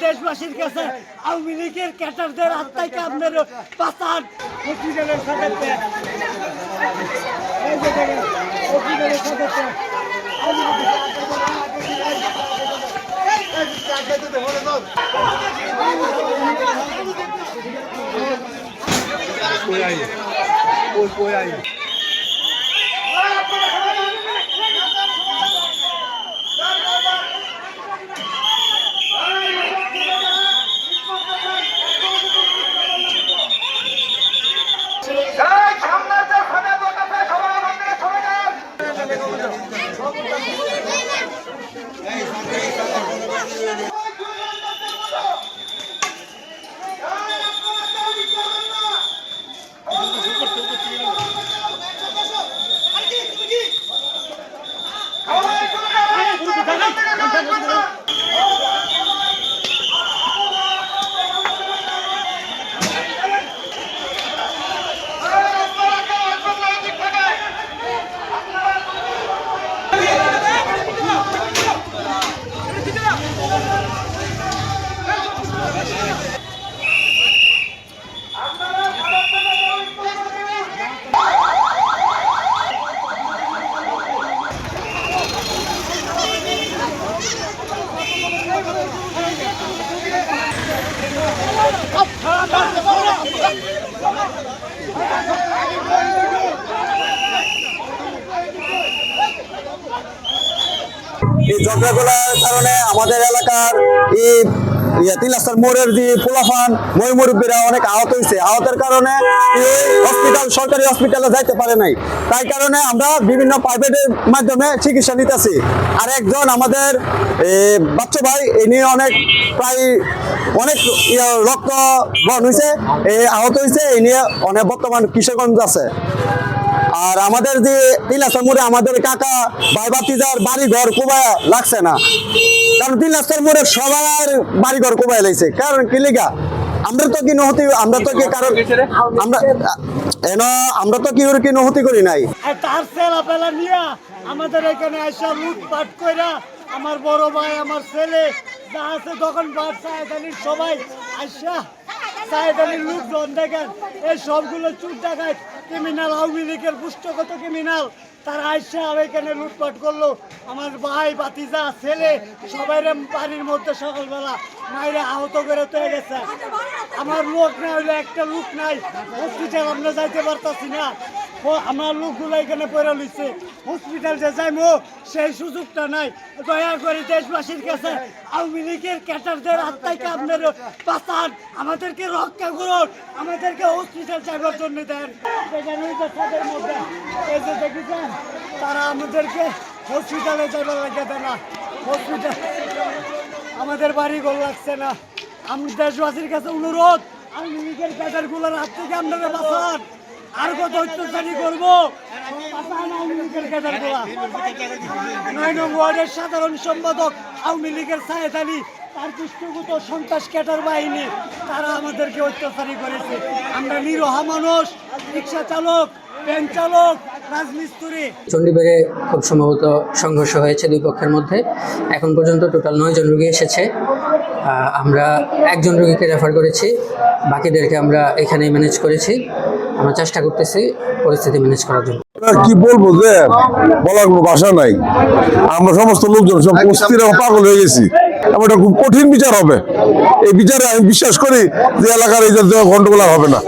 দেশবাসীর কাছে আওয়ামী লীগের ক্যাডারদের হাত থেকে আপনার বাঁচান। হসপিটালের সাথে এই ঝগড়াগুলোর কারণে আমাদের এলাকার এই 3 রাস্তার মোড়ের যে পোলাফান মুরব্বীরা অনেক আহত হয়েছে। আহতের কারণে সরকারি হসপিটালে যাইতে পারে নাই। তাই কারণে আমরা বিভিন্ন প্রাইভেটের মাধ্যমে চিকিৎসা নিতেছি। আর একজন আমাদের বাচ্চা ভাই এ নিয়ে প্রায় অনেক রক্ত বহন হয়েছে, আহত হয়েছে। এই নিয়ে অনেক বর্তমান কিশোরগঞ্জ আছে। আর আমাদের যে 3 রাস্তার মোড়ে আমাদের কাকা ভাই ভাতিজার বাড়ি ঘর কোবায় লাগছে না, কারণ 3 রাস্তার মোড়ে সবার বাড়ি ঘর কোবায় লাগছে। কারণ কি লিগা আমরা তো কি নহতি, আমরা তো কি কারণ আমরা তো কি নহতি করি নাই। তার ছেলে পেলা নিয়ে আমাদের এখানে আইসা লুটপাট কইরা আমার বড় ভাই আমার ছেলে যা আছে তখন সবাই আইসা সাইদ আলীর লোকজন দেখেন এই সবগুলো চুর ডাকাত ক্রিমিনাল আওয়ামী লীগের পুষ্টগত ক্রিমিনাল তারা আইসা এখানে লুটপাট করলো। আমার ভাই ভাতিজা ছেলে সবাই বাড়ির মধ্যে সকালবেলা মায়েরা আহত করে তৈরি গেছে। আমার লোক না হইলে একটা লোক নাই, হসপিটাল আমরা যাইতে পারতাছি না। আমার লোকগুলো এখানে পড়ে লইছে, হসপিটাল যে যাইমো সেই সুযোগটা নাই। দয়া করে দেশবাসীর কাছে আওয়ামী লীগের ক্যাডারদের হাত থেকে আপনার বাঁচান, আমাদেরকে রক্ষা করুন, আমাদেরকে হসপিটাল যাইবার জন্য দেন। তাদের মধ্যে এই যে দেখেছেন তারা আমাদেরকে হসপিটালে যাইবার লাগে দেয় না, হসপিটাল আমাদের বাড়ি ঘর লাগছে না। আমি দেশবাসীর কাছে অনুরোধ আওয়ামী লীগের ক্যাডারগুলোর হাত থেকে আপনারা বাঁচান। আর কত অত্যাচারী করবো, 9 নং ওয়ার্ডের সাধারণ সম্পাদক আওয়ামী লীগের সাইদ আলী তার পৃষ্ঠভূত সন্ত্রাস ক্যাডার বাহিনী তারা আমাদেরকে অত্যাচারী করেছে। আমরা নিরহ মানুষ, রিক্সা চালক, ভ্যান চালক, রাজমিস্ত্রি। চণ্ডীবেড়ে খুব সম্ভবত সংঘর্ষ হয়েছে দুই পক্ষের মধ্যে। এখন পর্যন্ত টোটাল 9 জন রোগী এসেছে। আমরা একজন রোগীকে রেফার করেছি, বাকিদেরকে আমরা এখানেই ম্যানেজ করেছি। আমরা চেষ্টা করতেছি পরিস্থিতি ম্যানেজ করার জন্য। কি বলবো যে বলার কোনো ভাষা নাই। আমরা সমস্ত লোকজন সব অস্থির এবং পাগল হয়ে গেছি। এটা খুব কঠিন বিচার হবে। এই বিচারে আমি বিশ্বাস করি যে এলাকার এই গন্ডগোল হবে না।